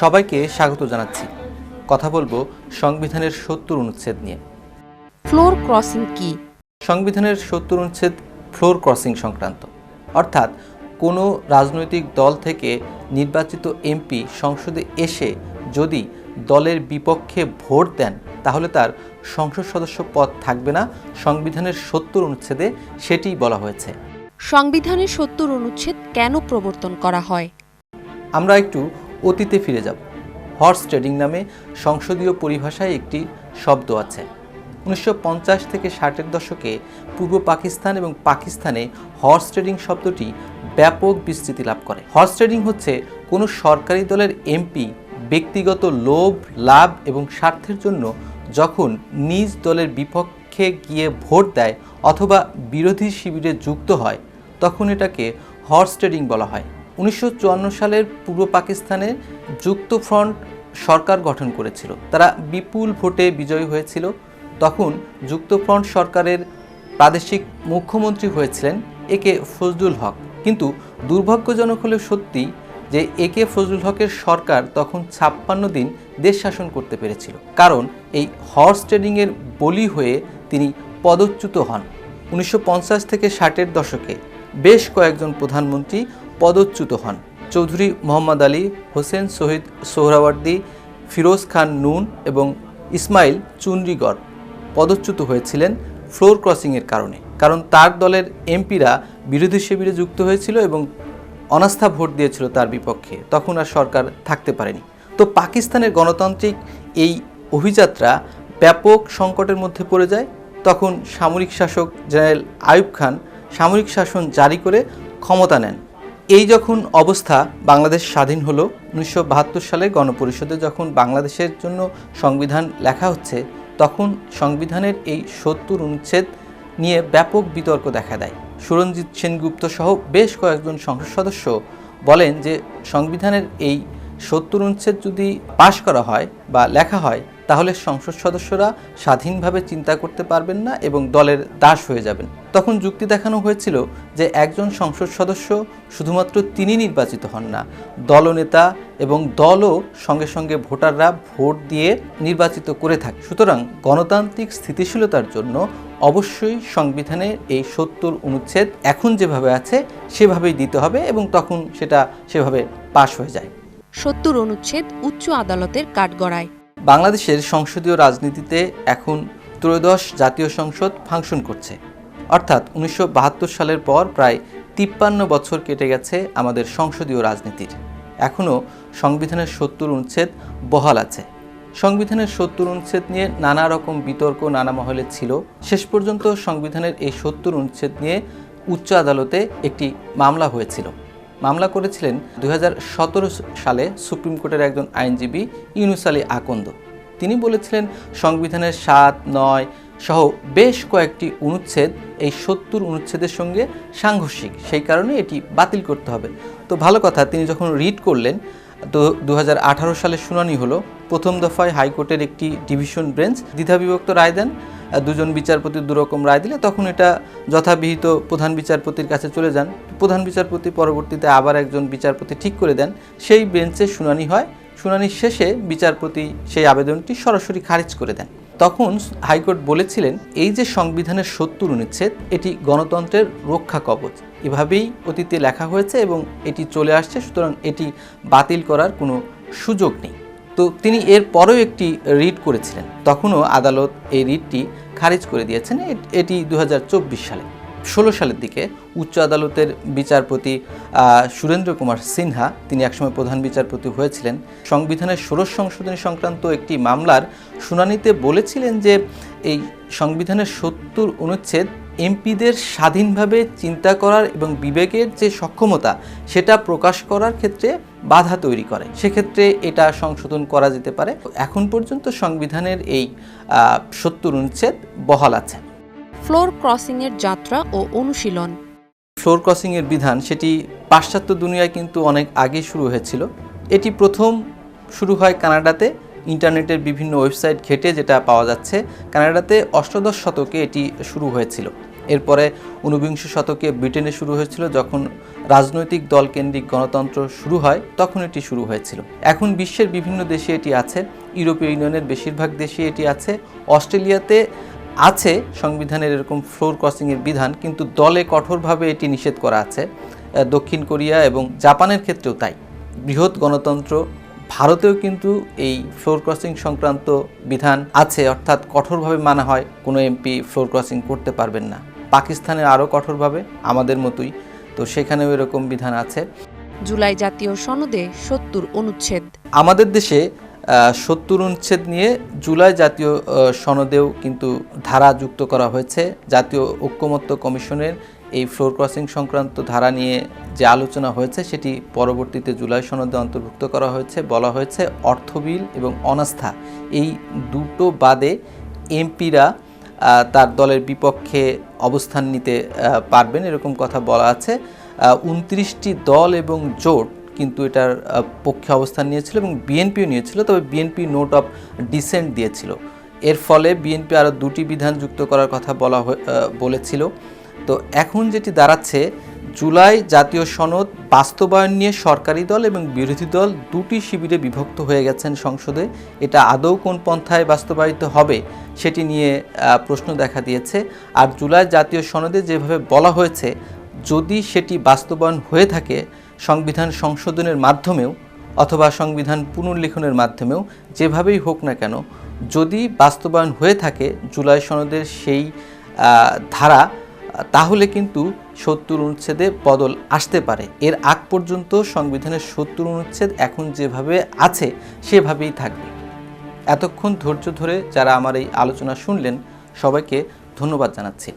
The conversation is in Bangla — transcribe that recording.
সবাইকে স্বাগত জানাচ্ছি। কথা বলবো সংবিধানের ৭০ অনুচ্ছেদ নিয়ে। ফ্লোর ক্রসিং কি? সংবিধানের ৭০ অনুচ্ছেদ ফ্লোর ক্রসিং সংক্রান্ত, অর্থাৎ কোনো রাজনৈতিক দল থেকে নির্বাচিত এমপি সংসদে এসে যদি দলের বিপক্ষে ভোট দেন তাহলে তার সংসদ সদস্য পদ থাকবে না। সংবিধানের ৭০ অনুচ্ছেদে সেটিই বলা হয়েছে। সংবিধানের ৭০ অনুচ্ছেদ কেন প্রবর্তন করা হয়? আমরা একটু অতীতে ফিরে যাব। হর্স ট্রেডিং নামে সংসদীয় পরিভাষায় একটি শব্দ আছে। ১৯৫০ থেকে ৬০-এর দশকে পূর্ব পাকিস্তান এবং পাকিস্তানে হর্স ট্রেডিং শব্দটি ব্যাপক বিস্তৃতি লাভ করে। হর্স ট্রেডিং হচ্ছে কোনো সরকারি দলের এমপি ব্যক্তিগত লোভ, লাভ এবং স্বার্থের জন্য যখন নিজ দলের বিপক্ষে গিয়ে ভোট দেয় অথবা বিরোধী শিবিরে যুক্ত হয় তখন এটাকে হর্স ট্রেডিং বলা হয়। ১৯৫৪ সালের পূর্ব পাকিস্তানে যুক্ত ফ্রন্ট সরকার গঠন করেছিল। তারা বিপুল ভোটে বিজয়ী হয়েছিল। তখন যুক্ত ফ্রন্ট সরকারের প্রাদেশিক মুখ্যমন্ত্রী হয়েছিলেন একে ফজলুল হক। কিন্তু দুর্ভাগ্যজনক হলেও সত্যি যে একে ফজলুল হকের সরকার তখন ৫৬ দিন দেশ শাসন করতে পেরেছিল, কারণ এই হর্স ট্রেডিংয়ের বলি হয়ে তিনি পদচ্যুত হন। ১৯৫০ থেকে ৬০-এর দশকে বেশ কয়েকজন প্রধানমন্ত্রী পদচ্যুত হন। চৌধুরী মোহাম্মদ আলী, হোসেন শহীদ সোহরাওয়ার্দী, ফিরোজ খান নুন এবং ইসমাইল চুনরিগড় পদচ্যুত হয়েছিলেন ফ্লোর ক্রসিংয়ের কারণে। কারণ তার দলের এমপিরা বিরোধী শিবিরে যুক্ত হয়েছিল এবং অনাস্থা ভোট দিয়েছিল তার বিপক্ষে। তখন আর সরকার থাকতে পারেনি। তো পাকিস্তানের গণতান্ত্রিক এই অভিযাত্রা ব্যাপক সংকটের মধ্যে পড়ে যায়। তখন সামরিক শাসক জেনারেল আইয়ুব খান সামরিক শাসন জারি করে ক্ষমতা নেন। এই যখন অবস্থা, বাংলাদেশ স্বাধীন হলো ১৯৭২ সালে গণপরিষদে যখন বাংলাদেশের জন্য সংবিধান লেখা হচ্ছে তখন সংবিধানের এই ৭০ অনুচ্ছেদ নিয়ে ব্যাপক বিতর্ক দেখা দেয়। সুরঞ্জিত সেনগুপ্ত সহ বেশ কয়েকজন সংসদ সদস্য বলেন যে সংবিধানের এই ৭০ অনুচ্ছেদ যদি পাশ করা হয় বা লেখা হয় তাহলে সংসদ সদস্যরা স্বাধীনভাবে চিন্তা করতে পারবেন না এবং দলের দাস হয়ে যাবেন। তখন যুক্তি দেখানো হয়েছিল যে একজন সংসদ সদস্য শুধুমাত্র তিনি নির্বাচিত হন না, দলনেতা এবং দলও সঙ্গে সঙ্গে ভোটাররা ভোট দিয়ে নির্বাচিত করে থাকে। সুতরাং গণতান্ত্রিক স্থিতিশীলতার জন্য অবশ্যই সংবিধানে এই ৭০ অনুচ্ছেদ এখন যেভাবে আছে সেভাবেই দিতে হবে এবং তখন সেটা সেভাবে পাশ হয়ে যায়। ৭০ অনুচ্ছেদ উচ্চ আদালতের কাঠগড়ায়। বাংলাদেশের সংসদীয় রাজনীতিতে এখন ত্রয়োদশ জাতীয় সংসদ ফাংশন করছে, অর্থাৎ ১৯৭২ সালের পর প্রায় ৫৩ বছর কেটে গেছে আমাদের সংসদীয় রাজনীতির। এখনও সংবিধানের ৭০ অনুচ্ছেদ বহাল আছে। সংবিধানের ৭০ অনুচ্ছেদ নিয়ে নানা রকম বিতর্ক নানা মহলে ছিল। শেষ পর্যন্ত সংবিধানের এই ৭০ অনুচ্ছেদ নিয়ে উচ্চ আদালতে একটি মামলা হয়েছিল। মামলা করেছিলেন ২০১৭ সালে সুপ্রিম কোর্টের একজন আইনজীবী ইউনুস আলী আকন্দ। তিনি বলেছিলেন সংবিধানের ৭, ৯ সহ বেশ কয়েকটি অনুচ্ছেদ এই ৭০ অনুচ্ছেদের সঙ্গে সাংঘর্ষিক, সেই কারণে এটি বাতিল করতে হবে। তো ভালো কথা, তিনি যখন রিট করলেন তো ২০১৮ সালে শুনানি হলো। প্রথম দফায় হাইকোর্টের একটি ডিভিশন বেঞ্চ দ্বিধাবিভক্ত রায় দেন। দুজন বিচারপতি দুরকম রায় দিলে তখন এটা যথাবিহিত প্রধান বিচারপতির কাছে চলে যান। প্রধান বিচারপতি পরবর্তীতে আবার একজন বিচারপতি ঠিক করে দেন, সেই বেঞ্চে শুনানি হয়। শুনানির শেষে বিচারপতি সেই আবেদনটি সরাসরি খারিজ করে দেন। তখন হাইকোর্ট বলেছিলেন এই যে সংবিধানের ৭০ অনুচ্ছেদ এটি গণতন্ত্রের রক্ষা কবচ, এভাবেই অতীতে লেখা হয়েছে এবং এটি চলে আসছে, সুতরাং এটি বাতিল করার কোনো সুযোগ নেই। তো তিনি এর পরেও একটি রিট করেছিলেন, তখনও আদালত এই রিটটি খারিজ করে দিয়েছেন। এটি ২০২৪ সালে। ১৬ সালের দিকে উচ্চ আদালতের বিচারপতি সুরেন্দ্র কুমার সিনহা, তিনি একসময় প্রধান বিচারপতি হয়েছিলেন, সংবিধানের ষোড়শ সংশোধনী সংক্রান্ত একটি মামলার শুনানিতে বলেছিলেন যে এই সংবিধানের ৭০ অনুচ্ছেদ এমপিদের স্বাধীনভাবে চিন্তা করার এবং বিবেকের যে সক্ষমতা সেটা প্রকাশ করার ক্ষেত্রে বাধা তৈরি করে, সেক্ষেত্রে এটা সংশোধন করা যেতে পারে। এখন পর্যন্ত সংবিধানের এই ৭০ অনুচ্ছেদ বহাল আছে। ফ্লোর ক্রসিংয়ের যাত্রা ও অনুশীলন। ফ্লোর ক্রসিংয়ের বিধান সেটি পাশ্চাত্য দুনিয়ায় কিন্তু অনেক আগে শুরু হয়েছিল। এটি প্রথম শুরু হয় কানাডাতে। ইন্টারনেটের বিভিন্ন ওয়েবসাইট ঘেটে যেটা পাওয়া যাচ্ছে, কানাডাতে অষ্টাদশ শতকে এটি শুরু হয়েছিল এরপরে 19বিংশ শতকে ব্রিটেনে শুরু হয়েছিল, যখন রাজনৈতিক দল কেন্দ্রিক গণতন্ত্র শুরু হয় তখন এটি শুরু হয়েছিল। এখন বিশ্বের বিভিন্ন দেশে এটি আছে, ইউরোপীয় ইউনিয়নের বেশিরভাগ দেশে এটি আছে, অস্ট্রেলিয়াতে আছে সংবিধানের এরকম ফ্লোর ক্রসিংয়ের বিধান, কিন্তু দলে কঠোরভাবে এটি নিষেধ করা আছে। দক্ষিণ কোরিয়া এবং জাপানের ক্ষেত্রেও তাই। বৃহৎ গণতন্ত্র ভারতেও কিন্তু এই ফ্লোর ক্রসিং সংক্রান্ত বিধান আছে, অর্থাৎ কঠোরভাবে মানা হয়, কোনো এমপি ফ্লোর ক্রসিং করতে পারবেন না। পাকিস্তানে আরও কঠোরভাবে, আমাদের মতোই, তো সেখানেও এরকম বিধান আছে। জুলাই জাতীয় সনদে ৭০ অনুচ্ছেদ। আমাদের দেশে ৭০ অনুচ্ছেদ নিয়ে জুলাই জাতীয় সনদেও কিন্তু ধারা যুক্ত করা হয়েছে। জাতীয় ঐকমত্য কমিশনের এই ফ্লোর ক্রসিং সংক্রান্ত ধারা নিয়ে যে আলোচনা হয়েছে সেটি পরবর্তীতে জুলাই সনদে অন্তর্ভুক্ত করা হয়েছে। বলা হয়েছে অর্থ বিল এবং অনাস্থা এই দুটো বাদে এমপিরা তার দলের বিপক্ষে অবস্থান নিতে পারবেন, এরকম কথা বলা আছে। 29টি দল এবং জোট কিন্তু এটার পক্ষে অবস্থান নিয়েছিল এবং বিএনপিও নিয়েছিল, তবে বিএনপি নোট অফ ডিসেন্ট দিয়েছিল। এর ফলে বিএনপি আরও 2টি বিধান যুক্ত করার কথা বলেছিল। তো এখন যেটি দাঁড়াচ্ছে, জুলাই জাতীয় সনদ বাস্তবায়ন নিয়ে সরকারি দল এবং বিরোধী দল 2টি শিবিরে বিভক্ত হয়ে গেছেন সংসদে। এটা আদৌ কোন পন্থায় বাস্তবায়িত হবে সেটি নিয়ে প্রশ্ন দেখা দিয়েছে। আর জুলাই জাতীয় সনদে যেভাবে বলা হয়েছে, যদি সেটি বাস্তবায়ন হয়ে থাকে সংবিধান সংশোধনের মাধ্যমেও অথবা সংবিধান পুনর্লিখনের মাধ্যমেও, যেভাবেই হোক না কেন, যদি বাস্তবায়ন হয়ে থাকে জুলাই সনদের সেই ধারা, তাহলে কিন্তু ৭০ অনুচ্ছেদে বদল আসতে পারে। এর আগ পর্যন্ত সংবিধানের ৭০ অনুচ্ছেদ এখন যেভাবে আছে সেভাবেই থাকবে। এতক্ষণ ধৈর্য ধরে যারা আমার এই আলোচনা শুনলেন সবাইকে ধন্যবাদ জানাচ্ছি।